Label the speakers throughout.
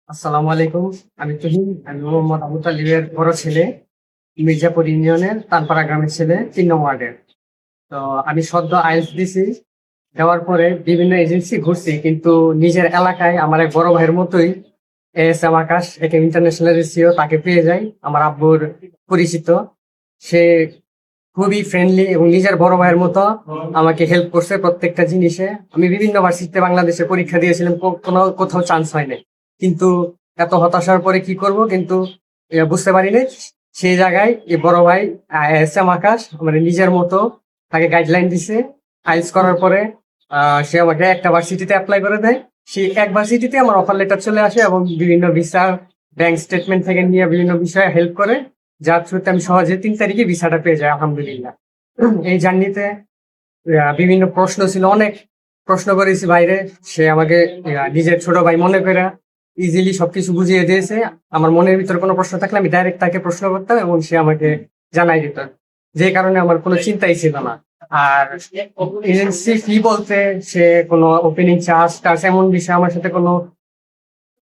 Speaker 1: আসসালামু আলাইকুম। আমি তুহিন। আমি মোহাম্মদ আবু তালিবের বড় ছেলে। মির্জাপুর ইউনিয়নের তানপাড়া গ্রামের ছেলে, ৩ নং ওয়ার্ডের। তো আমি সদ্য আইএলটিএস দিছি। দেওয়ার পরে বিভিন্ন এজেন্সি ঘুরছি, কিন্তু নিজের এলাকায় আমার এক বড় ভাইয়ের মতোই ASM আকাশ, একে ইন্টারন্যাশনাল সিও, তাকে পেয়ে যাই। আমার আব্বুর পরিচিত। সে খুবই ফ্রেন্ডলি এবং নিজের বড় ভাইয়ের মতো আমাকে হেল্প করছে প্রত্যেকটা জিনিসে। আমি বিভিন্ন ভার্সিটিতে বাংলাদেশে পরীক্ষা দিয়েছিলাম, কোনো কোথাও চান্স হয়নি। কিন্তু এত হতাশার পরে কি করব, কিন্তু বুঝতে পারিনি। সেই জায়গায় এই বড় ভাই এস এম আকাশ মানে নিজের মতো তাকে গাইডলাইন দিছে। আইএলটিএস করার পরে সে আমাকে একটা ভার্সিটিতে অ্যাপ্লাই করে দেয়। সেই এক ভার্সিটিতে আমার অফার লেটার চলে আসে এবং বিভিন্ন ভিসা, ব্যাংক স্টেটমেন্ট থেকে নিয়ে বিভিন্ন বিষয়ে হেল্প করে, যার থ্রুতে আমি সহজে 3 তারিখে ভিসাটা পেয়ে যাই, আলহামদুলিল্লাহ। এই জার্নিতে বিভিন্ন প্রশ্ন ছিল, অনেক প্রশ্ন করেছি বাইরে। সে আমাকে নিজের ছোট ভাই মনে করে ইজিলি সবকিছু বুঝিয়ে দিয়েছে। আমার মনের ভিতরে কোনো প্রশ্ন থাকলে আমি ডাইরেক্ট তাকে প্রশ্ন করতাম এবং সে আমাকে জানাই দিত, যে কারণে আমার কোনো চিন্তাই ছিল না। আর এজেন্সি ফি বলতে, সে কোনো ওপেনিং চার্জ টার্জ এমন বিষয় আমার সাথে কোনো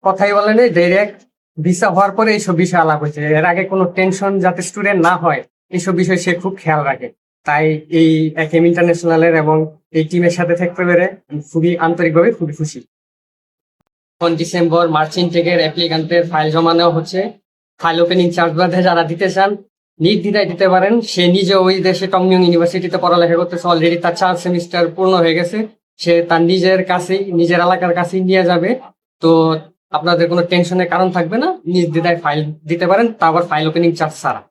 Speaker 1: কথাই বলে নেই। ডাইরেক্ট ভিসা হওয়ার পরে এইসব বিষয় আলাপ হয়েছে। এর আগে কোনো টেনশন যাতে স্টুডেন্ট না হয়, এইসব বিষয় সে খুব খেয়াল রাখে। তাই এই একেএম ইন্টারন্যাশনালের এবং এই টিমের সাথে থাকতে পেরে আমি খুবই আন্তরিকভাবে খুবই খুশি। এখন ডিসেম্বর মার্চ ইনটেকের অ্যাপ্লিকান্টের ফাইল জমা নেওয়া হচ্ছে। ফাইল ওপেনিং চার্জ বাদে যারা দিতে চান নির্দ্বিধায় দিতে পারেন। সে নিজে ওই দেশে টংমিয়ং ইউনিভার্সিটিতে পড়ালেখা করতেছে, অলরেডি তার 4 সেমিস্টার পূর্ণ হয়ে গেছে। সে তার নিজের কাছেই, নিজের এলাকার কাছেই নিয়ে যাবে। তো আপনাদের কোনো টেনশনের কারণ থাকবে না, নির্দ্বিধায় ফাইল দিতে পারেন, তা আবার ফাইল ওপেনিং চার্জ ছাড়া।